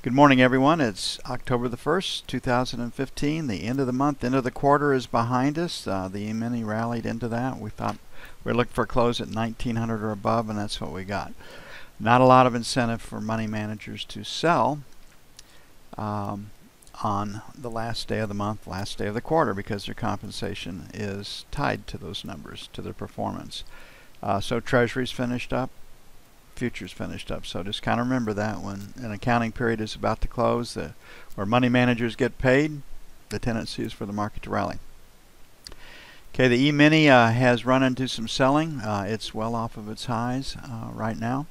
Good morning, everyone. It's October the 1st, 2015. The end of the month, end of the quarter is behind us. The E-mini rallied into that. We thought we were looking for a close at 1900 or above, and that's what we got. Not a lot of incentive for money managers to sell on the last day of the month, last day of the quarter, because their compensation is tied to those numbers, to their performance. So Treasuries finished up. Futures finished up. So just kind of remember that when an accounting period is about to close, where money managers get paid, the tendency is for the market to rally. Okay, the E-mini has run into some selling. It's well off of its highs right now,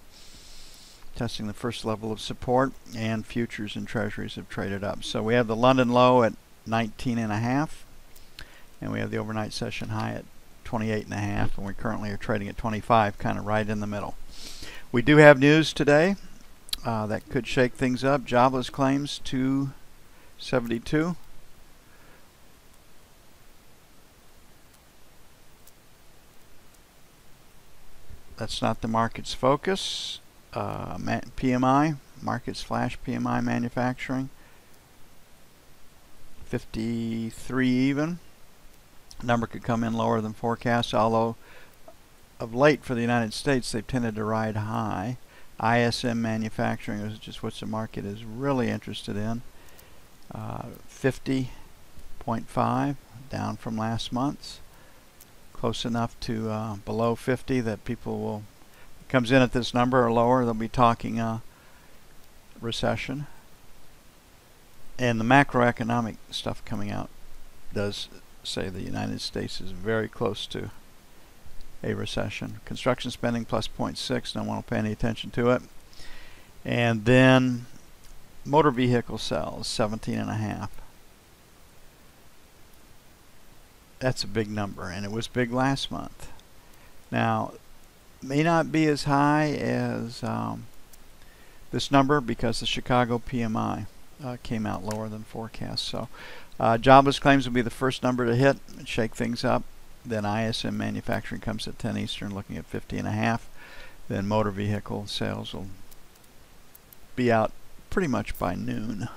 testing the first level of support, and futures and treasuries have traded up. So we have the London low at 19.5, and we have the overnight session high at 28.5, and we currently are trading at 25, kind of right in the middle. We do have news today that could shake things up. Jobless claims 272. That's not the market's focus. PMI, market's flash PMI manufacturing, 53 even. Number could come in lower than forecast, although of late for the United States they've tended to ride high. ISM manufacturing is just what the market is really interested in. 50.5, down from last month's. Close enough to below 50 that people will, if it comes in at this number or lower, they'll be talking recession. And the macroeconomic stuff coming out does say the United States is very close to a recession. Construction spending plus 0.6, don't want to pay any attention to it. And then motor vehicle sales, 17.5. That's a big number, and it was big last month. Now, may not be as high as this number because the Chicago PMI came out lower than forecast. So jobless claims will be the first number to hit and shake things up. Then ISM manufacturing comes at 10 Eastern, looking at 50.5. Then motor vehicle sales will be out pretty much by noon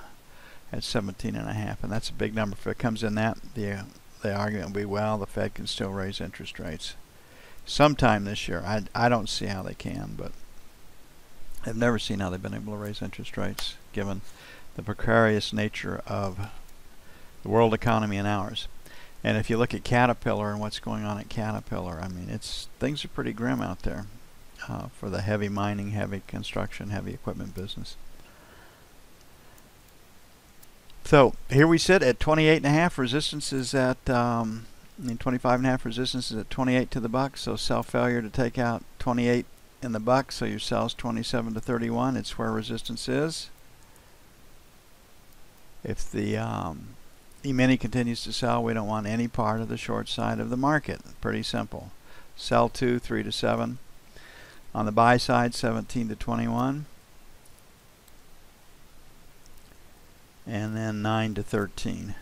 at 17.5, and that's a big number. If it comes in that, the argument will be, well, the Fed can still raise interest rates sometime this year. I don't see how they can, but I've never seen how they've been able to raise interest rates given the precarious nature of the world economy and ours. And if you look at Caterpillar and what's going on at Caterpillar, I mean, things are pretty grim out there for the heavy mining, heavy construction, heavy equipment business. So here we sit at 28.5. Resistance is at 25.5. Resistance is at 28 to the buck. So sell failure to take out 28 in the buck. So your sell's 27 to 31. It's where resistance is. If the E-mini continues to sell, we don't want any part of the short side of the market. Pretty simple. Sell 2, 3 to 7. On the buy side, 17 to 21. And then 9 to 13.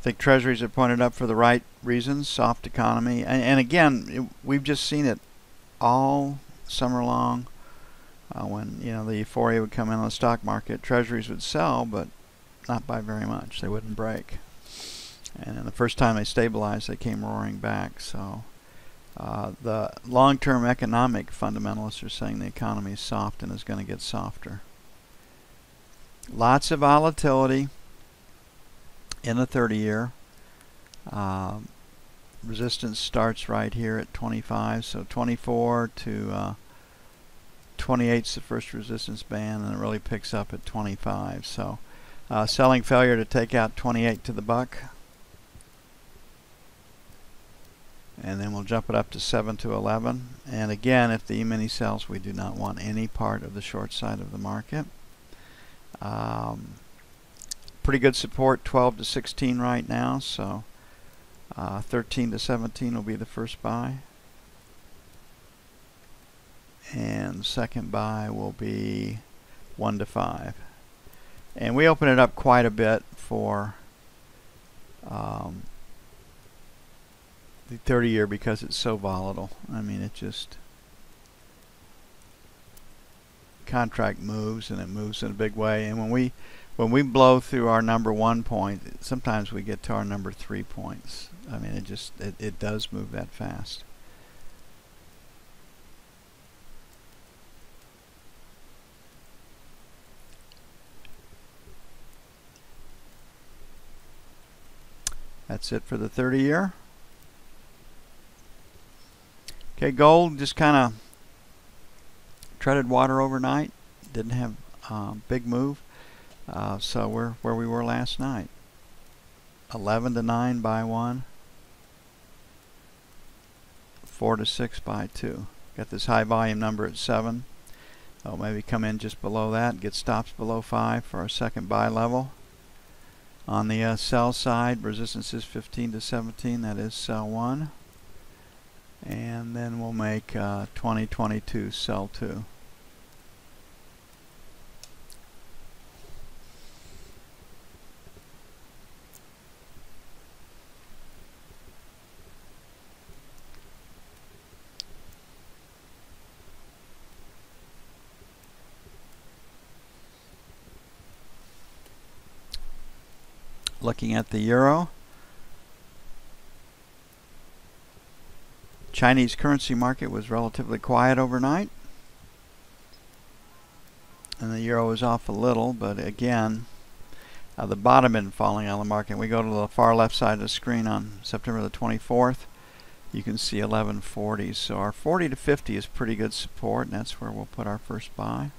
I think treasuries have pointed up for the right reasons, soft economy, and again, we've just seen it all summer long. When the euphoria would come in on the stock market, treasuries would sell, but not by very much. They wouldn't break. And then the first time they stabilized, they came roaring back. So the long-term economic fundamentalists are saying the economy is soft and is going to get softer. Lots of volatility in the 30-year. Resistance starts right here at 25, so 24 to 28 is the first resistance band, and it really picks up at 25. So selling failure to take out 28 to the buck, and then we'll jump it up to 7 to 11. And again, if the E-mini sells, we do not want any part of the short side of the market. Pretty good support, 12 to 16 right now, so 13 to 17 will be the first buy. And second buy will be 1 to 5. And we open it up quite a bit for the 30-year because it's so volatile. I mean, it just contract moves, and it moves in a big way. And when we blow through our number 1 point, sometimes we get to our number 3 points. I mean, it does move that fast. That's it for the 30-year. Okay, gold just kind of treaded water overnight. Didn't have big move. So we're where we were last night. 11 to 9 by 1. 4 to 6 by 2. Got this high volume number at 7. Oh, maybe come in just below that. Get stops below 5 for our second buy level. On the sell side, resistance is 15 to 17. That is sell 1. And then we'll make 2022 sell 2. Looking at the euro, Chinese currency market was relatively quiet overnight, and the euro was off a little, but again, the bottom had been falling on the market. We go to the far left side of the screen on September the 24th. You can see 1140s. So our 40 to 50 is pretty good support, and that's where we'll put our first buy.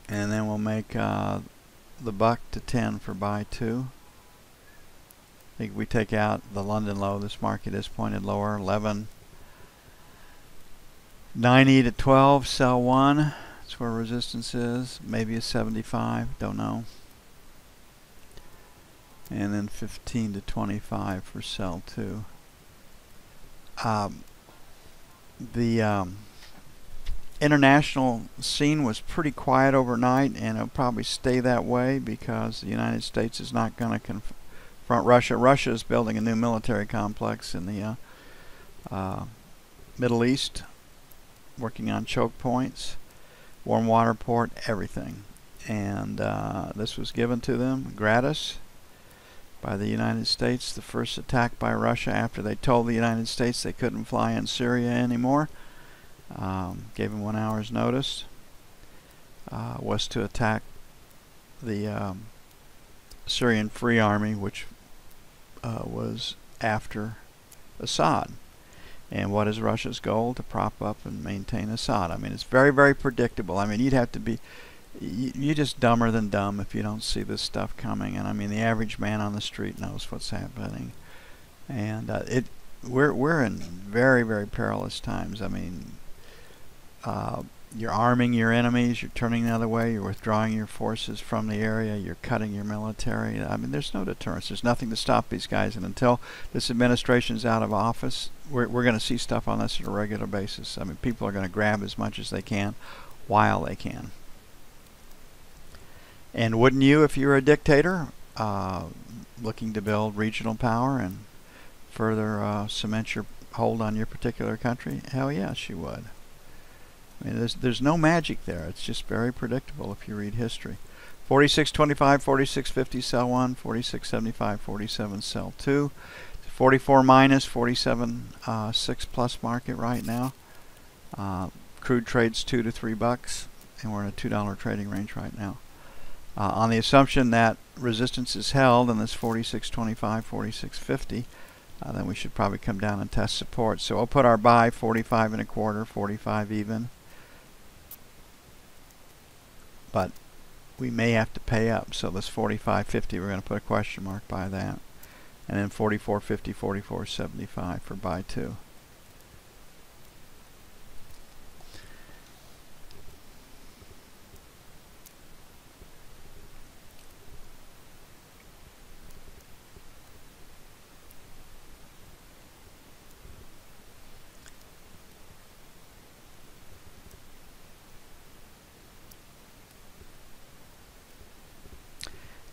And then we'll make the buck to 10 for buy 2. I think we take out the London low. This market is pointed lower. 1190 to 12, sell 1. That's where resistance is. Maybe a 75, don't know. And then 15 to 25 for sell 2. The international scene was pretty quiet overnight, and it'll probably stay that way because the United States is not going to confront Russia. Russia is building a new military complex in the Middle East, working on choke points, warm water port, everything. And this was given to them gratis by the United States. The first attack by Russia after they told the United States they couldn't fly in Syria anymore. Gave him 1 hour's notice, was to attack the Syrian Free Army, which was after Assad. And what is Russia's goal? To prop up and maintain Assad. I mean, it's very, very predictable. I mean, you'd have to be, you're just dumber than dumb if you don't see this stuff coming. And I mean, the average man on the street knows what's happening. And we're in very, very perilous times. I mean, you're arming your enemies, you're turning the other way, you're withdrawing your forces from the area, you're cutting your military. I mean, there's no deterrence. There's nothing to stop these guys. And until this administration's out of office, we're going to see stuff on this on a regular basis. I mean, people are going to grab as much as they can while they can. And wouldn't you, if you were a dictator looking to build regional power and further cement your hold on your particular country? Hell yes, you would. I mean, there's no magic there. It's just very predictable if you read history. 46.25, 46.50, sell 1. 46.75, 47, sell 2. 44 minus, 47.6 plus market right now. Crude trades $2 to $3, and we're in a $2 trading range right now. On the assumption that resistance is held in this 46.25, 46.50, then we should probably come down and test support. So we'll put our buy 45 1/4, 45 even. But we may have to pay up. So this 45.50, we're going to put a question mark by that. And then 44.50, 44.75 for buy 2.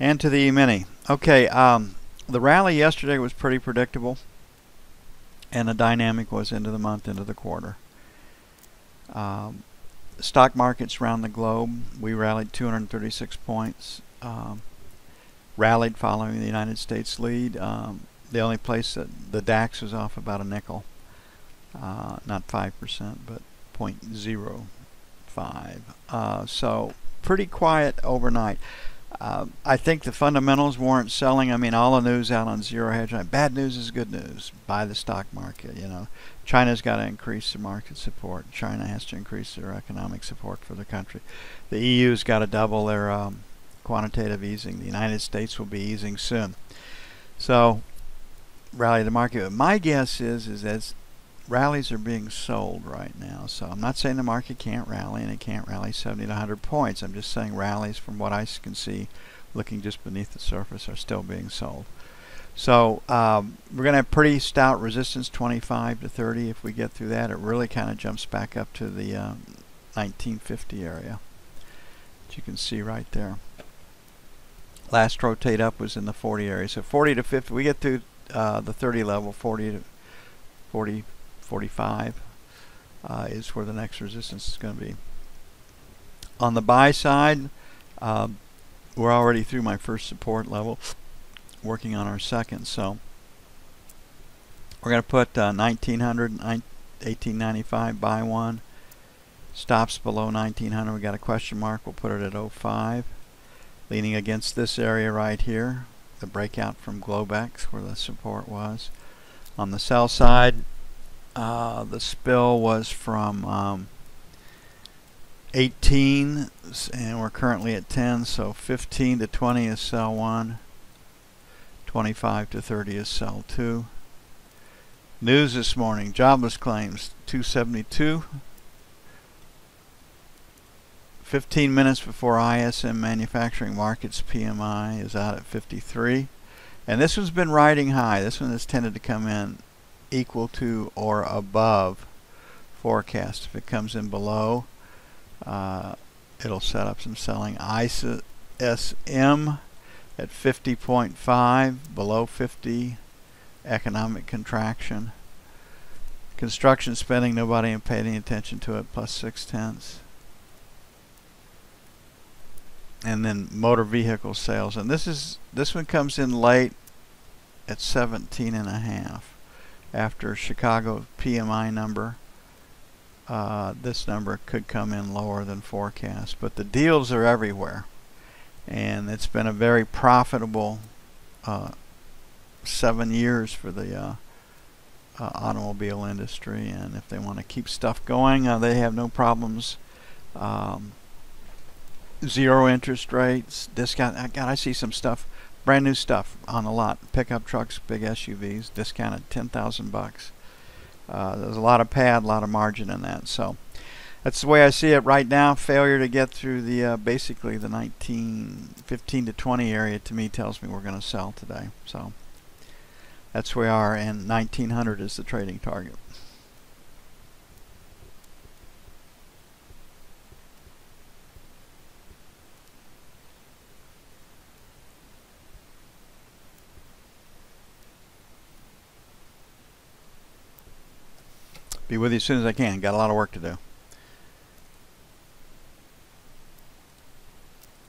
And to the E-mini. Okay, the rally yesterday was pretty predictable, and the dynamic was into the month, into the quarter. Stock markets around the globe, we rallied 236 points. Rallied following the United States lead. The only place that the DAX was off about a nickel, not 5%, but 0.05. So pretty quiet overnight. I think the fundamentals warrant selling. I mean, all the news out on zero hedge. Bad news is good news. Buy the stock market. You know, China's got to increase their market support. China has to increase their economic support for the country. The EU's got to double their quantitative easing. The United States will be easing soon. So, rally the market. My guess is as rallies are being sold right now. So I'm not saying the market can't rally, and it can't rally 70 to 100 points. I'm just saying rallies, from what I can see, looking just beneath the surface, are still being sold. So we're going to have pretty stout resistance, 25 to 30. If we get through that, it really kind of jumps back up to the 1950 area, which you can see right there. Last rotate up was in the 40 area. So 40 to 50, we get through the 30 level, 40 to 40, 45 is where the next resistance is going to be. On the buy side, we're already through my first support level, working on our second. So we're going to put 1900, 1895, buy one. Stops below 1900. We got a question mark. We'll put it at 05. Leaning against this area right here, the breakout from Globex where the support was. On the sell side, the spill was from 18, and we're currently at 10, so 15 to 20 is sell 1, 25 to 30 is sell 2. News this morning, jobless claims 272. 15 minutes before ISM Manufacturing Markets PMI is out at 53. And this one's been riding high. This one has tended to come in equal to or above forecast. If it comes in below, it'll set up some selling. ISM at 50.5, below 50, economic contraction. Construction spending, nobody paid any attention to it, plus 0.6. And then motor vehicle sales, and this one comes in late at 17.5 after Chicago PMI number. This number could come in lower than forecast, but the deals are everywhere, and it's been a very profitable 7 years for the automobile industry, and if they want to keep stuff going, they have no problems. Zero interest rates, discount. God, I see some stuff, brand new stuff on the lot. Pickup trucks, big SUVs, discounted $10,000. There's a lot of pad, a lot of margin in that. So that's the way I see it right now. Failure to get through the basically the 15 to 20 area to me tells me we're going to sell today. So that's where we are, and 1900 is the trading target. Be with you as soon as I can. Got a lot of work to do.